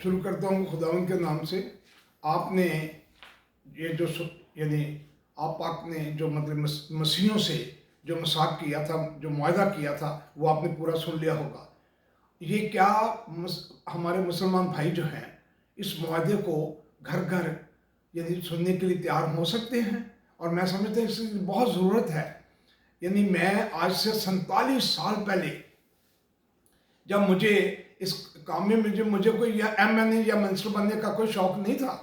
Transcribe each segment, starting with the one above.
शुरू करता हूँ खुदावंद के नाम से। आपने ये जो यानी आप पाक ने जो मतलब मसीहों से जो मसाक किया था, जो मुआहदा किया था, वो आपने पूरा सुन लिया होगा। ये क्या हमारे मुसलमान भाई जो हैं इस मुआहदे को घर घर यानी सुनने के लिए तैयार हो सकते हैं? और मैं समझता हूँ इसकी बहुत ज़रूरत है। यानी मैं आज से 47 साल पहले जब मुझे इस काम में मुझे कोई या एमएनए या मिनिस्टर बनने का कोई शौक नहीं था।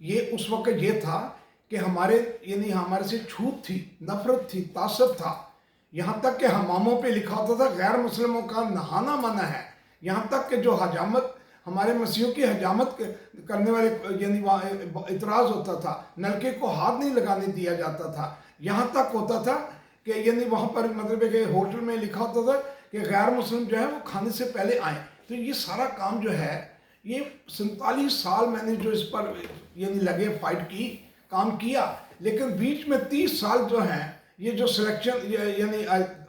ये उस वक्त ये था कि हमारे से छूत थी, नफरत थी, तासब था। यहाँ तक कि हमामों पे लिखा होता था गैर मुस्लिमों का नहाना मना है। यहाँ तक कि जो हजामत हमारे मसीहों की हजामत करने वाले यानी इतराज़ होता था, नलके को हाथ नहीं लगाने दिया जाता था। यहाँ तक होता था कि यानी वहाँ पर मतलब कि होटल में लिखा होता था कि गैर मुस्लिम जो है वो खाने से पहले आए। तो ये सारा काम जो है, ये 47 साल मैंने जो इस पर यानी लगे फाइट की, काम किया। लेकिन बीच में 30 साल जो हैं, ये जो सिलेक्शन यानी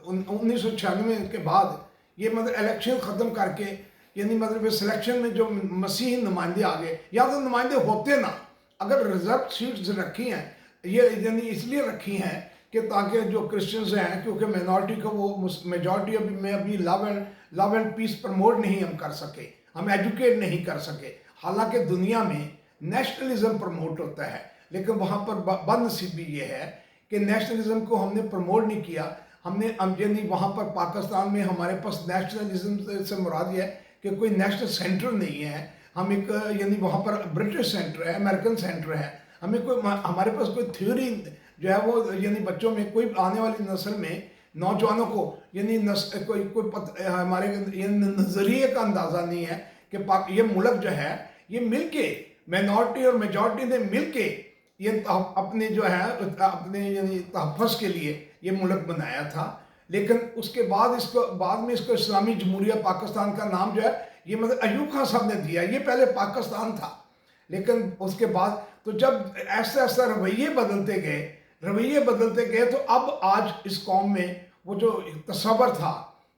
1996 के बाद ये मतलब इलेक्शन ख़त्म करके यानी मतलब सिलेक्शन में जो मसीही नुमाइंदे आ गए, या तो नुमाइंदे होते ना, अगर रिजर्व सीट्स रखी हैं ये यानी इसलिए रखी हैं कि ताकि जो क्रिश्चियंस हैं, क्योंकि माइनॉरिटी को वो मेजॉरिटी में अभी लव एंड पीस प्रमोट नहीं हम कर सके, हम एजुकेट नहीं कर सके। हालांकि दुनिया में नेशनलिज्म प्रमोट होता है, लेकिन वहाँ पर बदनसीबी ये है कि नेशनलिज्म को हमने प्रमोट नहीं किया। हमने यानी वहाँ पर पाकिस्तान में हमारे पास नेशनलिज्म से मुराद ये है कि कोई नेशनल सेंटर नहीं है। हम एक यानी वहाँ पर ब्रिटिश सेंटर है, अमेरिकन सेंटर है। हमारे पास कोई थ्योरी जो है वो यानी बच्चों में, कोई आने वाली नस्ल में नौजवानों को यानी हमारे नज़रिए का अंदाज़ा नहीं है कि ये मुल्क जो है ये मिलके माइनॉरिटी और मेजॉरिटी ने मिलके ये अपने जो है अपने यानी तहफ़्फ़ुज़ के लिए ये मुल्क बनाया था। लेकिन उसके बाद में इसको इस्लामी जमहूरिया पाकिस्तान का नाम जो है ये मतलब अयूब खान साहब ने दिया। ये पहले पाकिस्तान था, लेकिन उसके बाद तो जब ऐसा ऐसा रवैये बदलते गए तो अब आज इस कौम में वो जो तसव्वुर था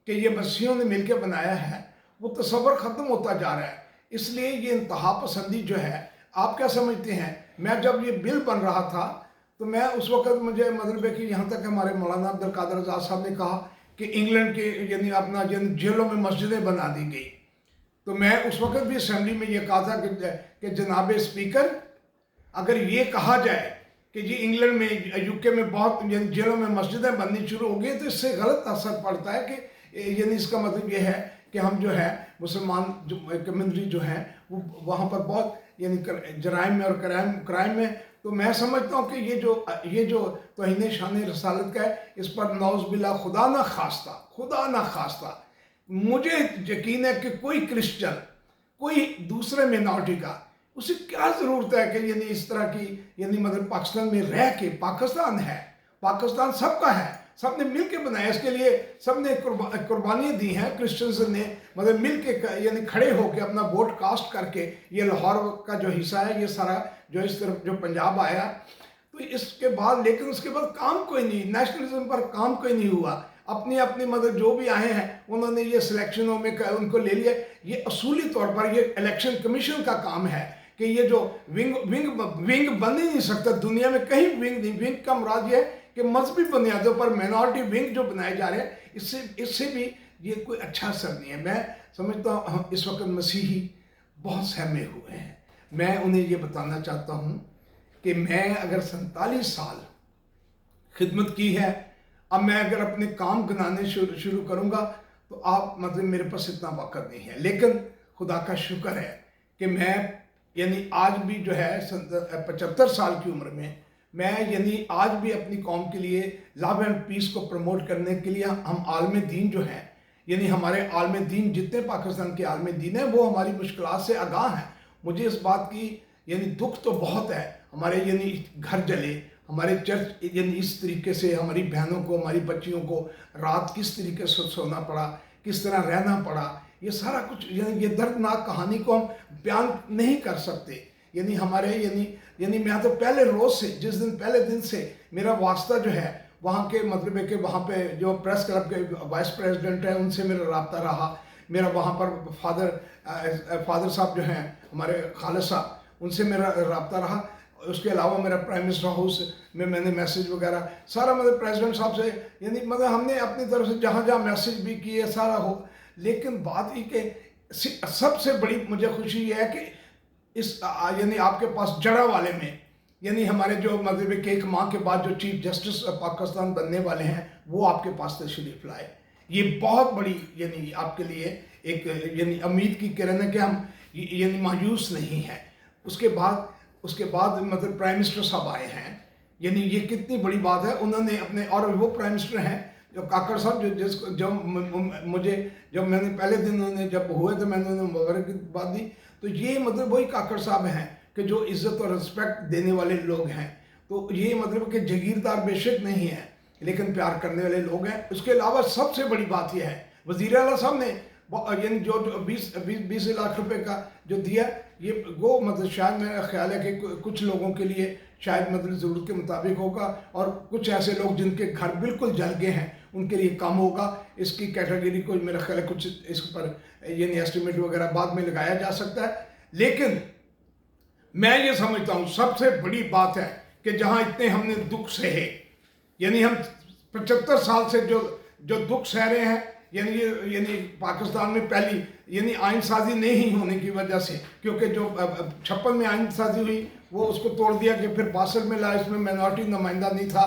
कि ये मसीहों ने मिलकर बनाया है, वो तसव्वुर ख़त्म होता जा रहा है। इसलिए ये इंतहा पसंदी जो है, आप क्या समझते हैं? मैं जब ये बिल बन रहा था तो मैं उस वक़्त मुझे मतलब है कि यहाँ तक हमारे मौलाना अब्दुल कादिर आज़ाद साहब ने कहा कि इंग्लैंड के यानी अपना जेलों में मस्जिदें बना दी गई। तो मैं उस वक़्त भी असेंबली में ये कहा था कि जनाब स्पीकर, अगर ये कहा जाए कि जी इंग्लैंड में, यूके में बहुत जेलों में मस्जिदें बननी शुरू हो गई, तो इससे गलत असर पड़ता है कि यानी इसका मतलब ये है कि हम जो है मुसलमान जो कम्युनिटी जो है वो वहाँ पर बहुत यानी जराइम में और क्राइम में। तो मैं समझता हूँ कि ये जो तौहीन शान रसालत का है, इस पर नौज़-बिल्लाह खुदा ना खास्ता मुझे यकीन है कि कोई क्रिश्चियन, कोई दूसरे माइनॉरिटी का, उसे क्या ज़रूरत है कि यानी इस तरह की यानी मतलब पाकिस्तान में रह के, पाकिस्तान है, पाकिस्तान सबका है, सबने मिल के बनाया। इसके लिए सबने कुर्बानियाँ दी हैं। क्रिश्चियंस ने मतलब मिल के यानी खड़े होकर अपना वोट कास्ट करके ये लाहौर का जो हिस्सा है, ये सारा जो इस तरफ जो पंजाब आया, तो इसके बाद लेकिन उसके बाद काम कोई नहीं, नेशनलिज्म पर काम कोई नहीं हुआ। अपनी मतलब जो भी आए हैं उन्होंने ये सिलेक्शनों में उनको ले लिया। ये असूली तौर पर ये इलेक्शन कमीशन का काम है कि ये जो विंग बन ही नहीं सकता दुनिया में कहीं। विंग का मुराद ये है कि मजहबी बुनियादों पर माइनॉरिटी विंग जो बनाए जा रहे हैं, इससे भी ये कोई अच्छा असर नहीं है। मैं समझता हूँ इस वक्त मसीही बहुत सहमे हुए हैं। मैं उन्हें ये बताना चाहता हूँ कि मैं अगर 47 साल खिदमत की है, अब मैं अगर अपने काम गिनाने शुरू करूँगा तो आप मतलब मेरे पास इतना वक्त नहीं है। लेकिन खुदा का शुक्र है कि मैं यानी आज भी जो है 75 साल की उम्र में मैं यानी आज भी अपनी कौम के लिए लव एंड पीस को प्रमोट करने के लिए हम आलम दीन जो हैं, यानी हमारे आलम दीन जितने पाकिस्तान के आलम दीन हैं वो हमारी मुश्किलात से आगाह हैं। मुझे इस बात की यानी दुख तो बहुत है, हमारे यानी घर जले, हमारे चर्च यानी इस तरीके से हमारी बहनों को, हमारी बच्चियों को रात किस तरीके से सोना पड़ा, किस तरह रहना पड़ा, ये सारा कुछ यानी ये दर्दनाक कहानी को हम बयान नहीं कर सकते। यानी हमारे यानी मैं तो पहले रोज़ से पहले दिन से मेरा वास्ता जो है वहाँ के मतलब है कि वहाँ पे जो प्रेस क्लब के वाइस प्रेसिडेंट है उनसे मेरा रब्ता रहा, मेरा वहाँ पर फादर साहब जो हैं हमारे खालिद साहब, उनसे मेरा रब्ता रहा। उसके अलावा मेरा प्राइम मिनिस्टर हाउस में मैंने मैसेज वगैरह सारा मतलब प्रेसिडेंट साहब से, यानी मतलब हमने अपनी तरफ से जहाँ जहाँ मैसेज भी किए सारा हो। लेकिन बात ये कि सबसे बड़ी मुझे खुशी ये है कि इस यानी आपके पास जड़ा वाले में, यानी हमारे जो मतलब कि एक माह के बाद जो चीफ जस्टिस पाकिस्तान बनने वाले हैं वो आपके पास तशरीफ लाए। ये बहुत बड़ी यानी आपके लिए एक यानी उम्मीद की किरण है कि हम यानी मायूस नहीं हैं। उसके बाद मतलब प्राइम मिनिस्टर साहब आए हैं, यानी ये कितनी बड़ी बात है। उन्होंने अपने, और वो प्राइम मिनिस्टर हैं जो काकड़ साहब, जब मैंने पहले दिन उन्होंने जब हुए तो मैंने उन्हें मुबारकबाद दी। तो ये मतलब वही काकड़ साहब हैं कि जो इज़्ज़त और रिस्पेक्ट देने वाले लोग हैं। तो ये मतलब कि जागीरदार बेशक नहीं है लेकिन प्यार करने वाले लोग हैं। उसके अलावा सबसे बड़ी बात यह है, वज़ीर आला साहब ने यानी जो 20 लाख रुपए का जो दिया, ये वो मतलब शायद मेरा ख्याल है कि कुछ लोगों के लिए शायद मतलब ज़रूरत के मुताबिक होगा, और कुछ ऐसे लोग जिनके घर बिल्कुल जल गए हैं उनके लिए कम होगा। इसकी कैटेगरी को मेरा ख्याल है कुछ इस पर यानी एस्टिमेट वगैरह बाद में लगाया जा सकता है। लेकिन मैं ये समझता हूँ सबसे बड़ी बात है कि जहाँ इतने हमने दुख सहे, यानी हम 75 साल से जो दुख सह रहे हैं, यानी पाकिस्तान में पहली यानी आइन साजी नहीं होने की वजह से, क्योंकि जो 56 में आइन साजी हुई वो उसको तोड़ दिया कि फिर 62 में लाया, इसमें माइनॉरिटी नुमाइंदा नहीं था।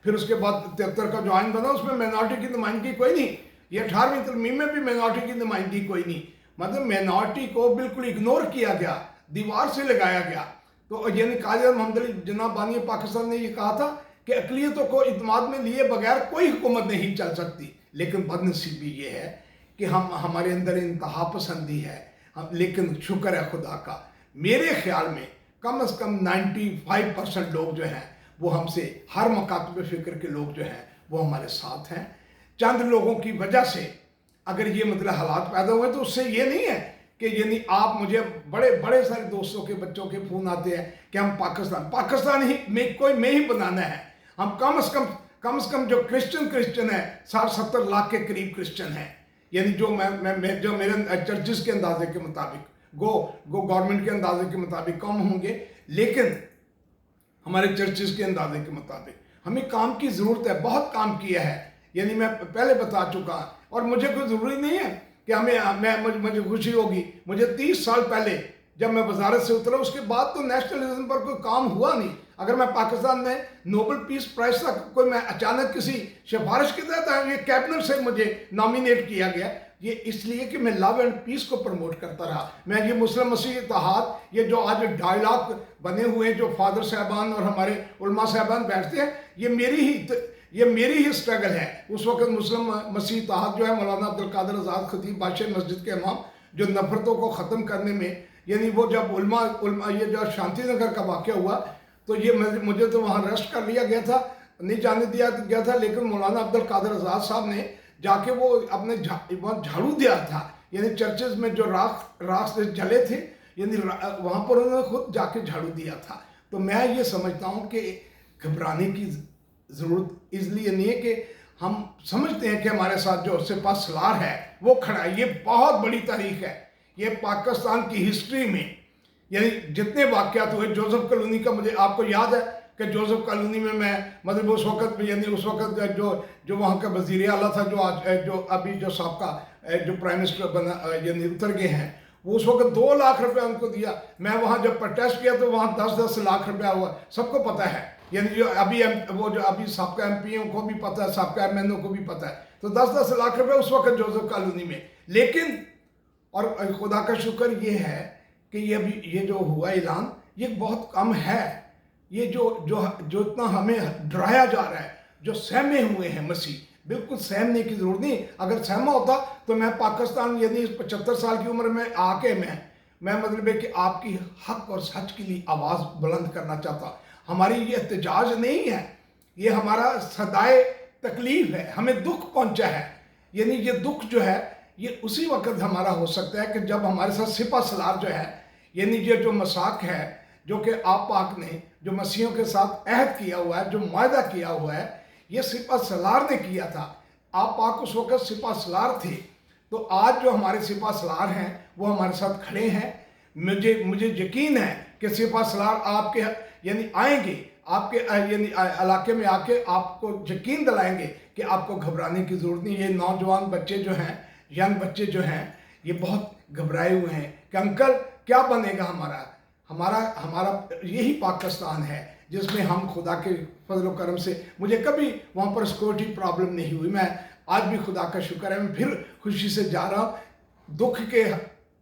फिर उसके बाद 73 का जो आइन बना उसमें माइनॉरिटी की नुमाइंदगी कोई नहीं। ये 18वीं तरमीम में भी माइनॉरिटी की नुमाइंदगी कोई नहीं, मतलब माइनॉरिटी को बिल्कुल इग्नोर किया गया, दीवार से लगाया गया। तो यानी काजी मोहम्मद अली जनाब बानी पाकिस्तान ने ये कहा था कि अक़लियतों को इत्मीनान में लिए बगैर कोई हुकूमत नहीं चल सकती। लेकिन बदनसीबी ये है कि हमारे अंदर इंतहा पसंदी है। लेकिन शुक्र है खुदा का, मेरे ख्याल में कम से कम 95% लोग जो हैं वो हमसे, हर मकातब फ़िक्र के लोग जो हैं वो हमारे साथ हैं। चंद लोगों की वजह से अगर ये मतलब हालात पैदा हुए तो उससे ये नहीं है कि यानी आप, मुझे बड़े सारे दोस्तों के बच्चों के फ़ोन आते हैं कि हम पाकिस्तान ही में कोई में ही बनाना है। हम कम से कम जो क्रिश्चियन है 60-70 लाख के करीब क्रिश्चियन हैं, यानी जो मेरे चर्चिस के अंदाजे के मुताबिक, गवर्नमेंट के अंदाजे के मुताबिक कम होंगे, लेकिन हमारे चर्चिस के अंदाजे के मुताबिक हमें काम की ज़रूरत है। बहुत काम किया है, यानी मैं पहले बता चुका, और मुझे कोई ज़रूरी नहीं है कि मुझे खुशी होगी। मुझे 30 साल पहले जब मैं वजारत से उतरा उसके बाद तो नेशनलिज्म पर कोई काम हुआ नहीं। अगर मैं पाकिस्तान में नोबल पीस प्राइज तक कोई, मैं अचानक किसी सिफारिश के तहत ये कैबिनेट से मुझे नॉमिनेट किया गया, ये इसलिए कि मैं लव एंड पीस को प्रमोट करता रहा। मैं ये मुस्लिम मसीह इत्तेहाद, ये जो आज डायलॉग बने हुए हैं, जो फादर साहबान और हमारे उलमा साहबान बैठते हैं, ये मेरी ही स्ट्रगल है। उस वक्त मुस्लिम मसीह इत्तेहाद जो है, मौलाना अब्दुल कादिर आज़ाद खतीब बादशाह मस्जिद के इमाम, जो नफरतों को ख़त्म करने में, यानी वो जब उलमा ये जो शांति नगर का वाक़या हुआ तो ये मुझे तो वहाँ अरेस्ट कर लिया गया था, नहीं जाने दिया गया था। लेकिन मौलाना अब्दुल कादिर आज़ाद साहब ने जाके वो अपने वहाँ झाड़ू दिया था, यानी चर्चेज में जो राख से जले थे, यानी वहाँ पर उन्होंने खुद जाके झाड़ू दिया था। तो मैं ये समझता हूँ कि घबराने की ज़रूरत इसलिए नहीं है कि हम समझते हैं कि हमारे साथ जो सिपा सलार है वो खड़ा है। ये बहुत बड़ी तारीख है, ये पाकिस्तान की हिस्ट्री में, यानी जितने वाक़यात हुए, जोसेफ कॉलोनी का, मुझे आपको याद है कि जोसेफ कॉलोनी में मैं मतलब उस वक़्त, यानी उस वक़्त जो वहाँ का वज़ीर आला था, जो अभी जो साबका जो प्राइम मिनिस्टर बना, यानी उतर गए हैं, वो उस वक़्त 2 लाख रुपया उनको दिया। मैं वहाँ जब प्रोटेस्ट किया तो वहाँ 10-10 लाख रुपया हुआ, सबको पता है। यानी जो अभी साबका एमपीओ को भी पता है, साबका एमएनओ को भी पता है। तो 10-10 लाख रुपये उस वक़्त जोसेफ कॉलोनी में। लेकिन और खुदा का शुक्र ये है कि ये जो हुआ ऐलान, ये बहुत कम है। ये जो इतना हमें डराया जा रहा है, जो सहमे हुए हैं मसीह, बिल्कुल सहमने की ज़रूरत नहीं। अगर सहमा होता तो मैं पाकिस्तान, यानी 75 साल की उम्र में आके मैं मतलब है कि आपकी हक और सच के लिए आवाज़ बुलंद करना चाहता। हमारी ये एहतजाज नहीं है, ये हमारा सदाए तकलीफ़ है, हमें दुख पहुंचा है। यानी ये दुख जो है ये उसी वक्त हमारा हो सकता है कि जब हमारे साथ सिपा सलार जो है, यानी ये जो मसाक है, जो कि आप पाक ने जो मसीहों के साथ अहद किया हुआ है, जो मुआहदा किया हुआ है, ये सिपा सलार ने किया था। आप पाक उस वक्त सिपा सलार थे। तो आज जो हमारे सिपा सलार हैं वो हमारे साथ खड़े हैं। मुझे यकीन है कि सिपा सलार आपके यानी आएंगे, आपके यानी इलाके में आके आपको यकीन दिलाएंगे कि आपको घबराने की ज़रूरत नहीं। ये नौजवान बच्चे जो हैं, यंग बच्चे जो हैं, ये बहुत घबराए हुए हैं कि अंकल क्या बनेगा हमारा हमारा हमारा यही पाकिस्तान है जिसमें हम खुदा के फजल करम से मुझे कभी वहाँ पर सिक्योरिटी प्रॉब्लम नहीं हुई। मैं आज भी खुदा का शुक्र है, मैं फिर खुशी से जा रहा हूँ, दुख के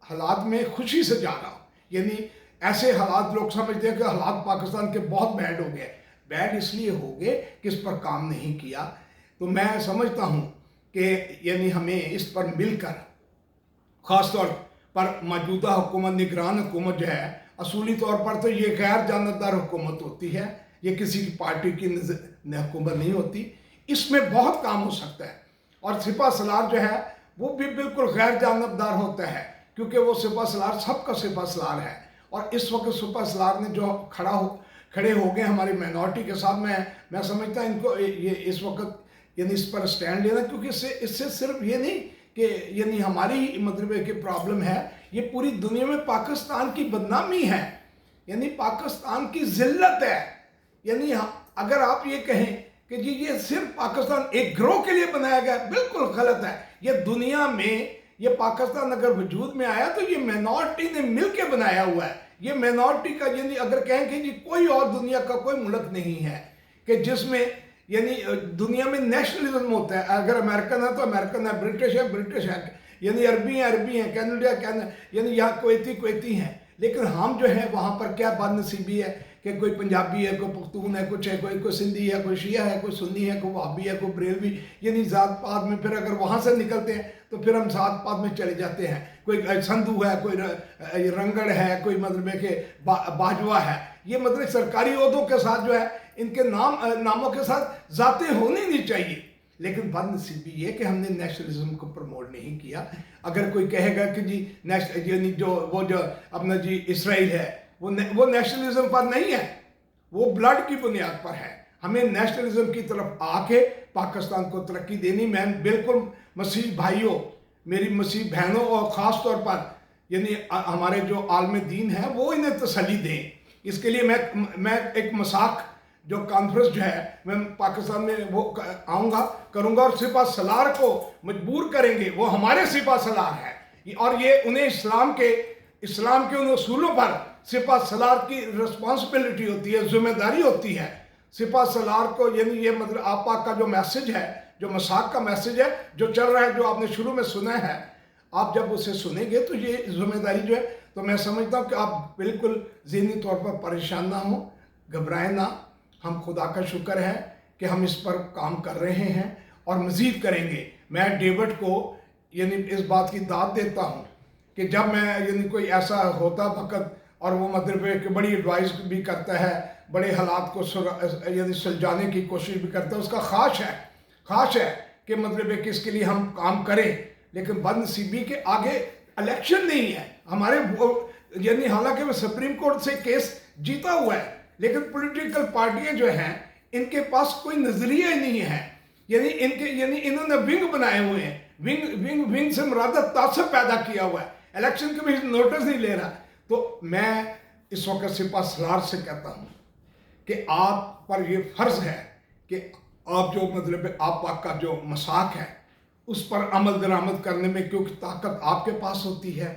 हालात में खुशी से जा रहा हूँ। यानी ऐसे हालात लोग समझते हैं कि हालात पाकिस्तान के बहुत बैड हो गए। बैड इसलिए हो गए कि इस पर काम नहीं किया। तो मैं समझता हूँ कि यानी हमें इस पर मिलकर, ख़ास तौर पर मौजूदा हुकूमत, निगरान हुकूमत जो है, असूली तौर पर तो ये गैर जानबदार हुकूमत होती है, ये किसी की पार्टी की हुकूमत नहीं होती। इसमें बहुत काम हो सकता है। और सिपा सलार जो है वो भी बिल्कुल गैर जानबदार होता है, क्योंकि वो सिपा सलार सबका सिपा सलार है। और इस वक्त सिपा सलार ने जो खड़े हो गए हमारी माइनॉरिटी के साथ, मैं समझता हूँ इनको ये इस वक्त यानी इस पर स्टैंड लेना, क्योंकि इससे सिर्फ ये नहीं कि यानी हमारी मतलब कि प्रॉब्लम है, ये पूरी दुनिया में पाकिस्तान की बदनामी है, यानी पाकिस्तान की जिल्लत है। यानी अगर आप ये कहें कि जी ये सिर्फ पाकिस्तान एक ग्रोह के लिए बनाया गया, बिल्कुल गलत है। ये दुनिया में ये पाकिस्तान अगर वजूद में आया तो ये माइनॉरिटी ने मिलकर बनाया हुआ है। ये माइनॉरिटी का यानी अगर कहें कि जी कोई और दुनिया का कोई मुल्क नहीं है कि जिसमें यानी दुनिया में नेशनलिज्म होता है। अगर अमेरिकन है तो अमेरिकन है, ब्रिटिश है, यानी अरबी हैं, कैनेडा यानी यहाँ कुवैती हैं। लेकिन हम जो है वहाँ पर क्या बदनसीबी है कि कोई पंजाबी है, कोई पख्तून है, कुछ है, कोई सिंधी है, कोई शिया है, कोई सुन्नी है, कोई वहाबी है, कोई बरेलवी, यानी ज़ात पात में फिर अगर वहाँ से निकलते हैं तो फिर हम ज़ात पात में चले जाते हैं। कोई संधू है, कोई रंगड़ है, कोई मतलब के बाजवा है। ये मतलब सरकारी ओहदों के साथ जो है इनके नामों के साथ ज़ातें होनी नहीं चाहिए। लेकिन बदनसीबी ये कि हमने नेशनलिज्म को प्रमोट नहीं किया। अगर कोई कहेगा कि जी यानी जो अपना जी इसराइल है वो नेशनलिज्म पर नहीं है, वो ब्लड की बुनियाद पर है। हमें नेशनलिज्म की तरफ आके पाकिस्तान को तरक्की देनी। मैं बिल्कुल मसीह भाइयों, मेरी मसीह बहनों और ख़ास तौर पर यानी हमारे जो आलम दीन है वो इन्हें तसल्ली दें। इसके लिए मैं एक मसाक जो कॉन्फ्रेंस जो है मैं पाकिस्तान में वो आऊँगा करूँगा और सिपा सलार को मजबूर करेंगे, वो हमारे सिपा सलार है। और ये उन्हें इस्लाम के उन उसूलों पर सिपा सलार की रिस्पॉन्सिबिलिटी होती है, जिम्मेदारी होती है। सिपा सलार को यानी ये मतलब आपा का जो मैसेज है, जो मसाक का मैसेज है जो चल रहा है, जो आपने शुरू में सुना है, आप जब उसे सुनेंगे तो ये जिम्मेदारी जो है, तो मैं समझता हूँ कि आप बिल्कुल ज़हनी तौर पर परेशान ना हो, घबराएं ना। हम खुदा का शुक्र है कि हम इस पर काम कर रहे हैं और मज़ीद करेंगे। मैं डेविड को यानी इस बात की दाद देता हूँ कि जब मैं यानी कोई ऐसा होता वक़्त और वो मतलब कि बड़ी एडवाइस भी करता है, बड़े हालात को यानी सुलझाने की कोशिश भी करता है, उसका ख़ास है कि मतलब कि इसके लिए हम काम करें। लेकिन बदनसीबी के आगे इलेक्शन नहीं है हमारे, यानी हालांकि वो सुप्रीम कोर्ट से केस जीता हुआ है, लेकिन पॉलिटिकल पार्टियां जो हैं इनके पास कोई नजरिया ही नहीं है। यानी इन्होंने विंग बनाए हुए हैं, विंग से मुराद तासब पैदा किया हुआ है, इलेक्शन के भी नोटिस नहीं ले रहा। तो मैं इस वक्त सिपा सलार से कहता हूँ कि आप पर ये फर्ज है कि आप जो मतलब आप का जो मसाक है उस पर अमल दरामद करने में, क्योंकि ताकत आपके पास होती है,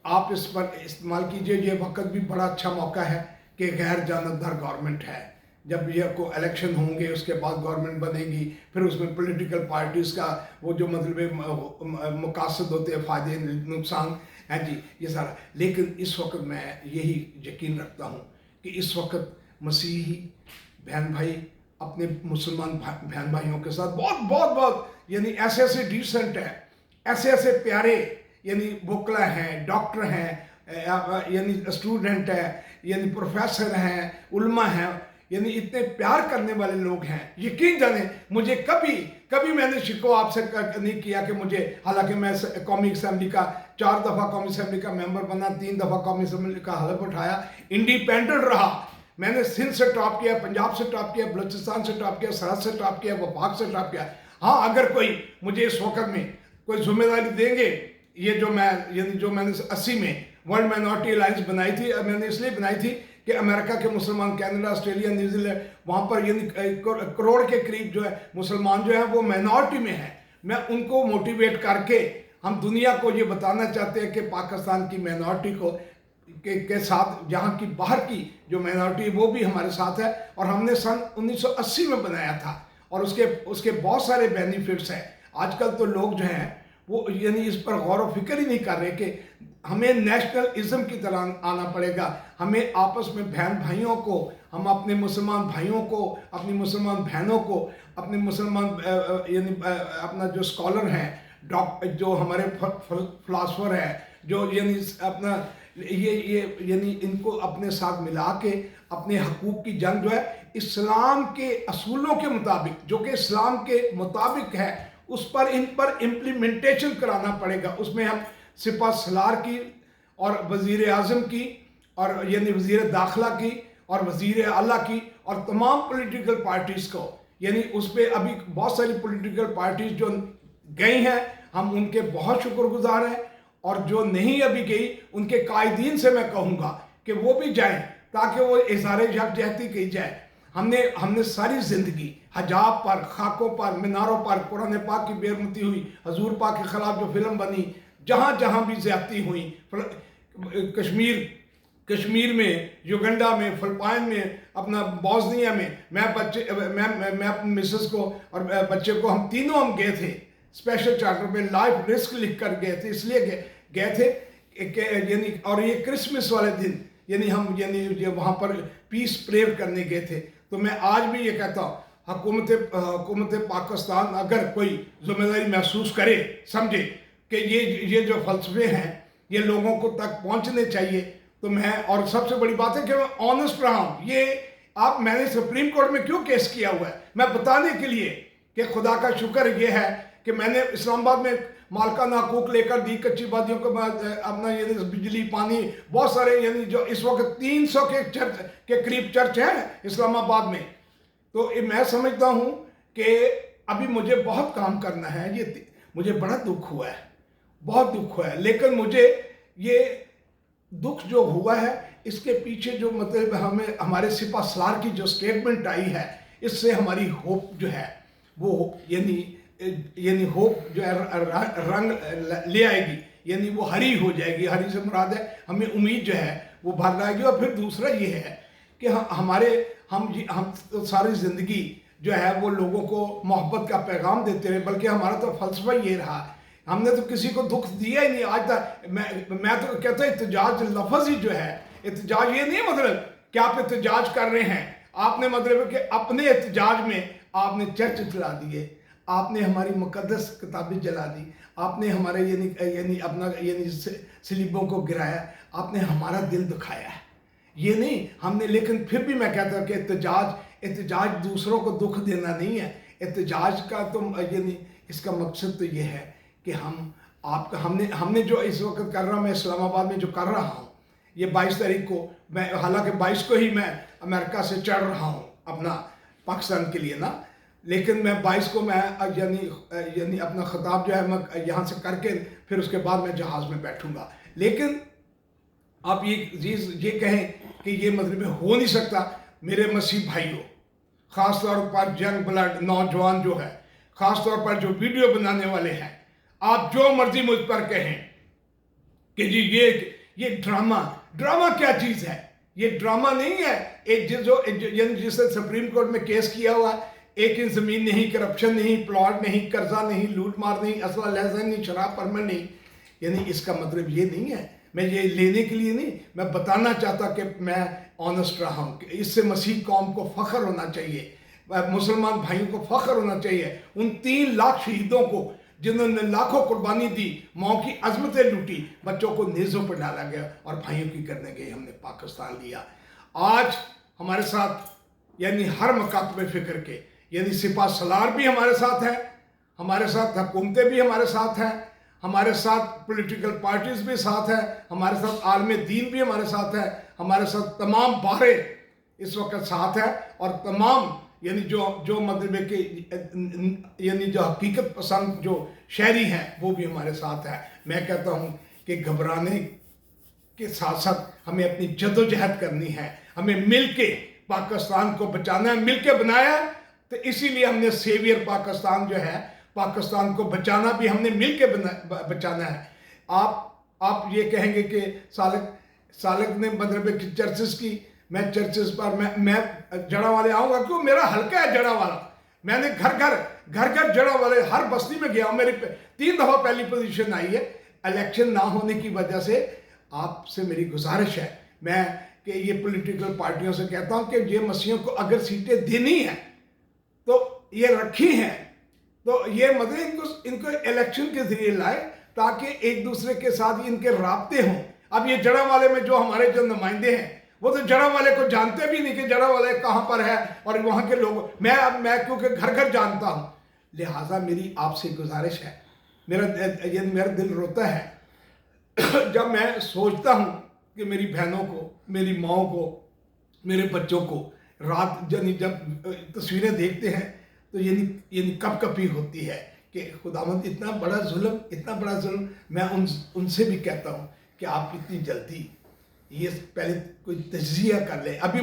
आप इस पर इस्तेमाल कीजिए। ये वक्त भी बड़ा अच्छा मौका है कि गैर जानबदार गवर्नमेंट है। जब ये को इलेक्शन होंगे उसके बाद गवर्नमेंट बनेगी, फिर उसमें पॉलिटिकल पार्टीज़ का वो जो मतलब मकासद होते हैं, फ़ायदे नुकसान हैं जी, ये सारा। लेकिन इस वक्त मैं यही यकीन रखता हूँ कि इस वक्त मसीही बहन भाई अपने मुसलमान बहन भाइयों के साथ बहुत यानी ऐसे डिसेंट है, ऐसे प्यारे यानी वकला हैं, डॉक्टर हैं, यानी स्टूडेंट है, यानी प्रोफेसर हैं, उल्मा हैं, यानी इतने प्यार करने वाले लोग हैं। यकीन जाने मुझे कभी मैंने शिकवा आपसे नहीं किया कि मुझे, हालांकि मैं कौमी असम्बली का 4 दफ़ा कौमी असम्बली का मेंबर बना, 3 दफ़ा कौमी असम्बली का हलफ उठाया, इंडिपेंडेंट रहा। मैंने सिंध से टॉप किया, पंजाब से टॉप किया, बलूचिस्तान से टॉप किया, सरहद से टॉप किया, वफाक से टॉप किया। हाँ, अगर कोई मुझे इस वक्त में कोई जिम्मेदारी देंगे। ये जो मैंने 80 में वर्ल्ड माइनॉरिटी अलायंस बनाई थी, मैंने इसलिए बनाई थी कि अमेरिका के मुसलमान, कनाडा, ऑस्ट्रेलिया, न्यूजीलैंड, वहाँ पर करोड़ के करीब जो है मुसलमान जो है वो माइनॉरिटी में है। मैं उनको मोटिवेट करके हम दुनिया को ये बताना चाहते हैं कि पाकिस्तान की माइनॉरिटी को के साथ यहाँ की बाहर की जो माइनॉरिटी वो भी हमारे साथ है। और हमने सन 1980 में बनाया था और उसके बहुत सारे बेनिफिट्स हैं। आजकल तो लोग जो हैं वो इस पर गौर व फिक्र ही नहीं कर रहे कि हमें नेशनलिज्म की तरह आना पड़ेगा। हमें आपस में बहन भाइयों को, हम अपने मुसलमान भाइयों को, अपनी मुसलमान बहनों को, अपने मुसलमान अपना जो स्कॉलर हैं, जो हमारे फिलासफर हैं, जो अपना इनको अपने साथ मिला के अपने हकूक़ की जंग जो है इस्लाम के असूलों के मुताबिक, जो कि इस्लाम के मुताबिक है, उस पर इन पर इम्प्लीमेंटेशन कराना पड़ेगा। उसमें हम सिपा सलार की और वज़ीर आज़म की और वज़ीर दाखिला की और वज़ीर आला की और तमाम पॉलिटिकल पार्टीज़ को, उस पर अभी बहुत सारी पॉलिटिकल पार्टीज़ जो गई हैं, हम उनके बहुत शुक्रगुजार हैं। और जो नहीं अभी गई उनके कायदीन से मैं कहूँगा कि वो भी जाएं ताकि वो इज़हार यकजहती की जाए। हमने सारी ज़िंदगी हजाब पर, खाकों पर, मीनारों पर कुरान पाक की बेरुमती हुई, हजूर पाक के ख़िलाफ़ जो फिल्म बनी, जहाँ जहाँ भी ज़्यादती हुई, कश्मीर में, युगंडा में, फिलिपाइन में, अपना बॉस्निया में, मैं अपनी मिसेस को और बच्चे को, हम तीनों हम गए थे स्पेशल चार्टर पे, लाइफ रिस्क लिख कर गए थे। इसलिए गए थे और ये क्रिसमस वाले दिन हम वहाँ पर पीस प्रेयर करने गए थे। तो मैं आज भी ये कहता हूँ, हुकूमत पाकिस्तान अगर कोई जिम्मेदारी महसूस करे, समझे कि ये जो फलसफे हैं ये लोगों को तक पहुँचने चाहिए, तो मैं, और सबसे बड़ी बात है कि मैं ऑनेस्ट रहा हूँ। मैंने सुप्रीम कोर्ट में क्यों केस किया हुआ है, मैं बताने के लिए कि खुदा का शुक्र ये है कि मैंने इस्लामाबाद में मालकाना हकूक लेकर दी, कच्ची बादियों को अपना बिजली, पानी, बहुत सारे जो इस वक्त 300 के करीब चर्च हैं इस्लामाबाद में। तो मैं समझता हूँ कि अभी मुझे बहुत काम करना है। मुझे बड़ा दुख हुआ है, बहुत दुख हुआ है, लेकिन मुझे ये दुख जो हुआ है इसके पीछे जो मतलब हमारे सिपा सलार की जो स्टेटमेंट आई है, इससे हमारी होप जो है वो होप जो है रंग ले आएगी, वो हरी हो जाएगी। हरी से मुराद है हमें उम्मीद जो है वो भर आएगी। और फिर दूसरा ये है कि हम तो सारी ज़िंदगी जो है वो लोगों को मोहब्बत का पैगाम देते रहे, बल्कि हमारा तो फ़लसफ़ा ये रहा, हमने तो किसी को दुख दिया ही नहीं आज तक। मैं तो कहता हूँ एहतजाज लफ्ज़ ही जो है, एहतजाज ये नहीं मतलब कि आप एहतजाज कर रहे हैं, आपने मतलब कि अपने एहतजाज में आपने चर्च जला दिए, आपने हमारी मुक़द्दस किताबें जला दी, आपने हमारे अपना सलीबों को गिराया, आपने हमारा दिल दुखाया है। ये नहीं हमने, लेकिन फिर भी मैं कहता हूँ कि एहतजाज दूसरों को दुख देना नहीं है। एहतजाज का तो इसका मकसद तो ये है कि हमने जो इस वक्त कर रहा हूँ, मैं इस्लामाबाद में जो कर रहा हूँ, ये 22 तारीख को मैं, हालांकि 22 को ही मैं अमेरिका से चढ़ रहा हूँ अपना पाकिस्तान के लिए ना, लेकिन मैं 22 को मैं अपना ख़िताब जो है मैं यहाँ से करके फिर उसके बाद मैं जहाज़ में बैठूँगा। लेकिन आप ये कहें कि ये मतलब हो नहीं सकता। मेरे मसीह भाइयों, ख़ास तौर पर यंग ब्लड नौजवान जो है, ख़ास तौर पर जो वीडियो बनाने वाले हैं, आप जो मर्जी मुझ पर कहें कि जी ये ड्रामा क्या चीज़ है, ये ड्रामा नहीं है। जिसने सुप्रीम कोर्ट में केस किया हुआ, एक इंच ज़मीन नहीं, करप्शन नहीं, प्लॉट नहीं, कर्जा नहीं, लूट मार नहीं, असला लहजा नहीं, शराब परमन नहीं, इसका मतलब ये नहीं है। मैं ये लेने के लिए नहीं, मैं बताना चाहता कि मैं ऑनेस्ट रहा हूँ कि इससे मसीह कौम को फ़ख्र होना चाहिए, मुसलमान भाइयों को फ़ख्र होना चाहिए। उन 3 लाख शहीदों को जिन्होंने लाखों कुर्बानी दी, माँ की अज़मतें लूटी, बच्चों को नेज़ों पर डाला गया और भाइयों की करने गए हमने पाकिस्तान लिया। आज हमारे साथ हर मकाम में फ़िक्र के सिपा सलार भी हमारे साथ है, हमारे साथ हुकूमतें भी हमारे साथ हैं, हमारे साथ पॉलिटिकल पार्टीज़ भी साथ हैं, हमारे साथ आलम दीन भी हमारे साथ है, हमारे साथ तमाम बारे इस वक्त साथ है और तमाम यानी जो मतलब है कि यानी जो हकीकत पसंद जो शहरी हैं वो भी हमारे साथ है। मैं कहता हूँ कि घबराने के साथ साथ हमें अपनी जद्दोजहद करनी है, हमें मिल के पाकिस्तान को बचाना है, मिल के बनाया है, तो इसीलिए हमने सेवियर पाकिस्तान जो है, पाकिस्तान को बचाना भी हमने मिल के बचाना है। आप ये कहेंगे कि सालक ने मतलब चर्चेस की, मैं चर्चेस पर मैं जड़ा वाले आऊँगा क्यों, मेरा हल्का है जड़ा वाला। मैंने घर घर जड़ा वाले हर बस्ती में गया, मेरी 3 दफ़ा पहली पोजीशन आई है। इलेक्शन ना होने की वजह से आपसे मेरी गुजारिश है, मैं कि ये पॉलिटिकल पार्टियों से कहता हूँ कि ये मसीहों को अगर सीटें देनी है तो ये रखी हैं, तो ये मतलब इनको इलेक्शन के जरिए लाए ताकि एक दूसरे के साथ इनके राब्ते हों। अब ये जड़ा वाले में जो हमारे जो नुमाइंदे हैं वो तो जड़ा वाले को जानते भी नहीं कि जड़ा वाले कहाँ पर है, और वहाँ के लोग मैं क्योंकि घर घर जानता हूँ, लिहाजा मेरी आपसे गुजारिश है, मेरा दिल रोता है जब मैं सोचता हूँ कि मेरी बहनों को, मेरी माओ को, मेरे बच्चों को रात यानी जब तस्वीरें देखते हैं तो यानी कपकपी होती है कि खुदावंद इतना बड़ा जुल्म। मैं उनसे भी कहता हूँ कि आप इतनी जल्दी ये पहले कोई तज्जिया कर ले। अभी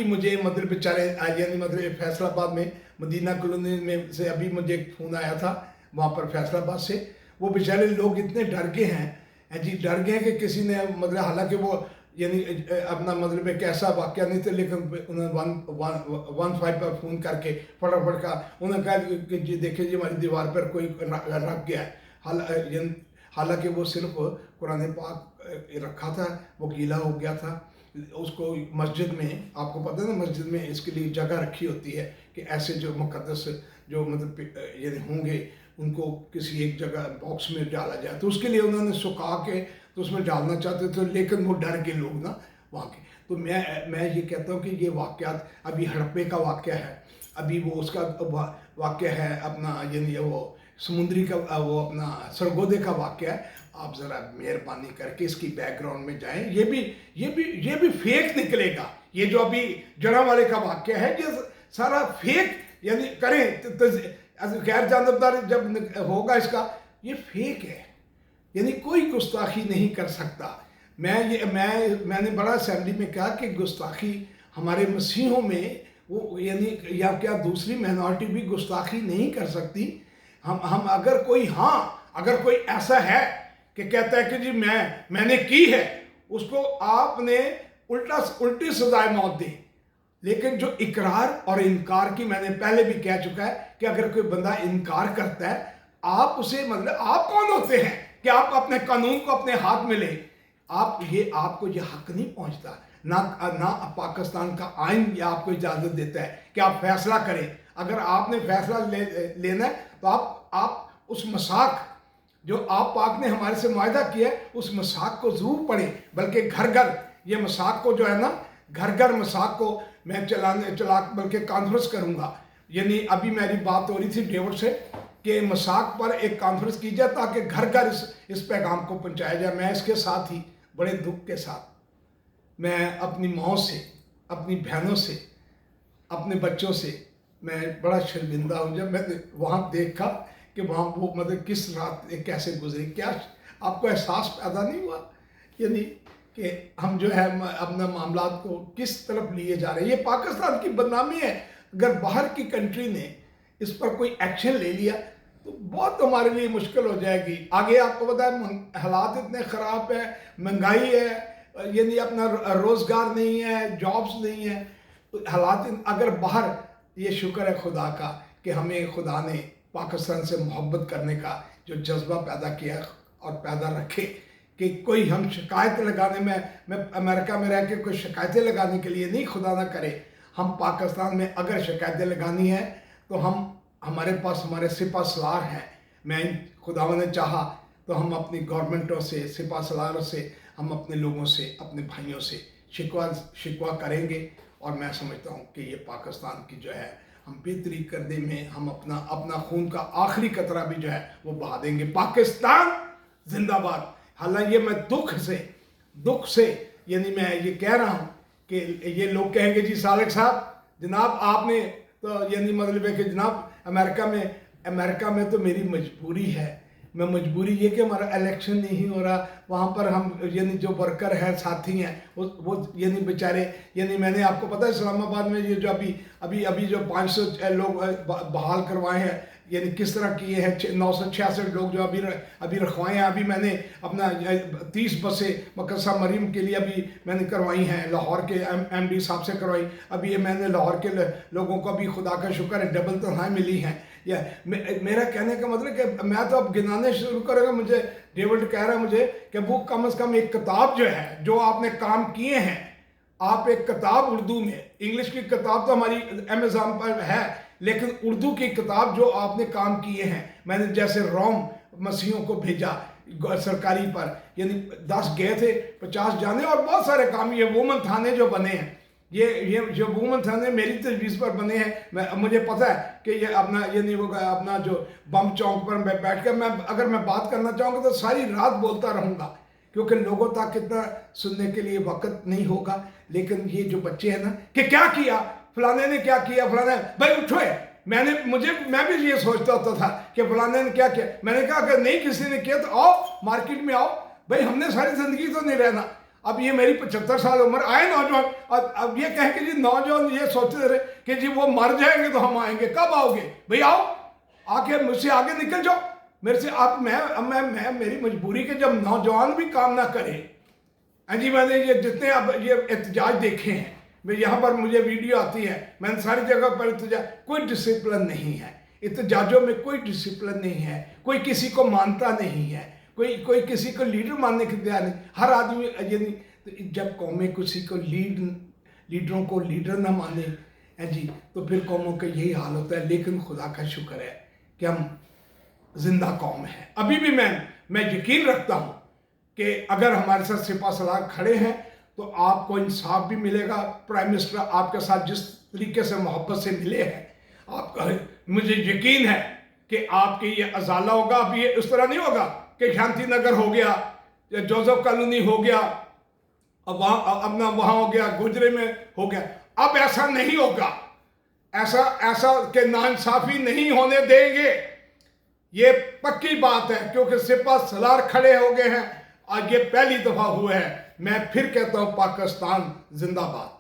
मुझे मतलब बेचारे यानी मतलब फैसलाबाद में मदीना कॉलोनी में से अभी मुझे एक फ़ोन आया था, वहाँ पर फैसलाबाद से, वो बेचारे लोग इतने डर गए हैं जी, डर गए कि किसी ने मतलब, हालांकि वो यानी अपना मतलब एक ऐसा वाक़या नहीं था, लेकिन उन्होंने 115 पर फ़ोन करके फटाफट का उन्होंने कहा कि जी देखिए जी हमारी दीवार पर कोई रख गया है। हालांकि वो सिर्फ कुरान पाक रखा था, वो गीला हो गया था। उसको मस्जिद में, आपको पता है ना, मस्जिद में इसके लिए जगह रखी होती है कि ऐसे जो मुक़द्दस जो मतलब यानी होंगे उनको किसी एक जगह बॉक्स में डाला जाए, तो उसके लिए उन्होंने सुखा के तो उसमें डालना चाहते थे, लेकिन वो डर के लोग ना वहाँ के। तो मैं ये कहता हूँ कि ये वाक़यात, अभी हड़प्पे का वाक़या है, अभी वो उसका वाक़या है अपना यानी वो समुद्री का वो अपना सरगोदे का वाक़या है। आप ज़रा मेहरबानी करके इसकी बैकग्राउंड में जाएं, ये भी फेक निकलेगा। ये जो अभी जड़ा वाले का वाक़या है ये सारा फेक यानी करें गैर जानबदार जब होगा इसका, ये फेक है, यानी कोई गुस्ताखी नहीं कर सकता। मैंने बड़ा असेंबली में कहा कि गुस्ताखी हमारे मसीहों में वो यानी या क्या दूसरी माइनॉरिटी भी गुस्ताखी नहीं कर सकती। हम अगर कोई ऐसा है कि कहता है कि जी मैंने की है, उसको आपने उल्टी सजाए मौत दी। लेकिन जो इकरार और इनकार की, मैंने पहले भी कह चुका है कि अगर कोई बंदा इनकार करता है, आप उसे मतलब आप कौन होते हैं कि आप अपने कानून को अपने हाथ में ले? आपको ये हक नहीं पहुंचता, ना पाकिस्तान का आइन ये आपको इजाज़त देता है कि आप फैसला करें। अगर आपने फैसला लेना है तो आप उस मसाक जो आप पाक ने हमारे से मुआहदा किया है, उस मसाक को ज़रूर पढ़ें। बल्कि घर घर ये मसाक को जो है ना, घर मसाक को मैं चला बल्कि कॉन्फ्रेंस करूँगा। यानी अभी मेरी बात हो रही थी डेविड से कि मसाक पर एक कॉन्फ्रेंस की जाए ताकि घर इस पैगाम को पहुँचाया जाए। मैं इसके साथ ही बड़े दुख के साथ मैं अपनी माँ से, अपनी बहनों से, अपने बच्चों से मैं बड़ा शर्मिंदा हूँ। जब मैंने वहाँ देखा कि वहाँ वो मतलब किस रात कैसे गुजरी, क्या आपको एहसास पैदा नहीं हुआ यानी कि हम जो है अपना मामलात को किस तरफ लिए जा रहे हैं? ये पाकिस्तान की बदनामी है। अगर बाहर की कंट्री ने इस पर कोई एक्शन ले लिया तो बहुत हमारे लिए मुश्किल हो जाएगी। आगे आपको पता है हालात इतने ख़राब है, महंगाई है, यानी अपना रोज़गार नहीं है, जॉब्स नहीं है, तो हालात अगर बाहर, ये शुक्र है खुदा का कि हमें खुदा ने पाकिस्तान से मोहब्बत करने का जो जज्बा पैदा किया और पैदा रखे कि कोई हम शिकायत लगाने में, मैं अमेरिका में रह के कोई शिकायतें लगाने के लिए नहीं, खुदा ना करे, हम पाकिस्तान में अगर शिकायतें लगानी है तो हमारे पास हमारे सिपा सलार हैं। मैं खुदा ने चाहा तो हम अपनी गवर्नमेंटों से, सिपा सलारों से, हम अपने लोगों से, अपने भाइयों से शिकवा करेंगे। और मैं समझता हूँ कि ये पाकिस्तान की जो है हम बेहतरी करने में हम अपना खून का आखिरी कतरा भी जो है वो बहा देंगे। पाकिस्तान जिंदाबाद। हालांकि मैं दुख से यानी मैं ये कह रहा हूँ कि ये लोग कहेंगे जी सालक साहब जनाब आपने तो यानी मतलब है कि जनाब अमेरिका में तो मेरी मजबूरी है, मैं मजबूरी ये कि हमारा इलेक्शन नहीं हो रहा, वहाँ पर हम यानी जो वर्कर हैं साथी हैं वो यानी बेचारे, यानी मैंने आपको पता है इस्लामाबाद में ये जो अभी जो 500 लोग बहाल करवाए हैं, यानी किस तरह किए हैं, 966 लोग जो अभी रखवाए हैं। अभी मैंने अपना 30 बसें मकरसा मरीम के लिए अभी मैंने करवाई हैं, लाहौर के MD साहब से करवाई। अभी ये मैंने लाहौर के लोगों को अभी खुदा का शुक्र है डबल तनख्वाहें मिली हैं। या मेरा कहने का मतलब कि मैं तो अब गिनाने शुरू करूँगा। मुझे डेविड कह रहा है मुझे कि वो कम से कम एक किताब जो है जो आपने काम किए हैं, आप एक किताब उर्दू में, इंग्लिश की किताब तो हमारी अमेज़न पर है, लेकिन उर्दू की किताब जो आपने काम किए हैं, मैंने जैसे रोम मसीहों को भेजा सरकारी पर, यानी 10 गए थे, 50 जाने, और बहुत सारे काम, ये वुमन थाने जो बने हैं, ये जो वुमन थाने मेरी तजवीज़ पर बने हैं। मुझे पता है कि ये अपना यानी वो अपना जो बम चौक पर मैं बैठ कर अगर मैं बात करना चाहूँगा तो सारी रात बोलता रहूँगा, क्योंकि लोगों तक इतना सुनने के लिए वक्त नहीं होगा। लेकिन ये जो बच्चे हैं ना कि क्या किया फलाने ने, क्या किया फलाने, भाई उठो है। मैं भी ये सोचता होता था कि फलाने ने क्या किया। मैंने कहा अगर नहीं किसी ने किया तो आओ मार्केट में आओ, भाई हमने सारी जिंदगी तो नहीं रहना। अब ये मेरी 75 साल उम्र, आए नौजवान, अब ये कह के जी नौजवान ये सोचते रहे कि जी वो मर जाएंगे तो हम आएंगे, कब आओगे भाई, आओ आके मुझसे आगे निकल जाओ मेरे से। आप मैं मेरी मजबूरी के जब नौजवान भी काम ना करे। जी मैंने ये जितने अब ये एहतजाज देखे हैं, मैं यहाँ पर मुझे वीडियो आती है, मैंने सारी जगह पर एहतजाज, कोई डिसिप्लिन नहीं है एहतजाजों में, कोई डिसिप्लिन नहीं है, कोई किसी को मानता नहीं है, कोई किसी को लीडर मानने की तैयार नहीं। हर आदमी यानी जब कौमें किसी को लीडरों को लीडर ना माने हैं जी, तो फिर कौमों का यही हाल होता है। लेकिन खुदा का शुक्र है कि हम जिंदा कौम है। अभी भी मैं यकीन रखता हूँ कि अगर हमारे साथ सिपा सलार खड़े हैं तो आपको इंसाफ भी मिलेगा। प्राइम मिनिस्टर आपके साथ जिस तरीके से मोहब्बत से मिले हैं, आपका मुझे यकीन है कि आपके ये अजाला होगा। अब ये उस तरह नहीं होगा कि शांति नगर हो गया या जोसेफ कॉलोनी हो गया, अब वहाँ हो गया, गुजरे में हो गया। अब ऐसा नहीं होगा, ऐसा के नाइंसाफी नहीं होने देंगे, ये पक्की बात है। क्योंकि सिपा सलार खड़े हो गए हैं, आज ये पहली दफा हुआ है। मैं फिर कहता हूँ पाकिस्तान जिंदाबाद।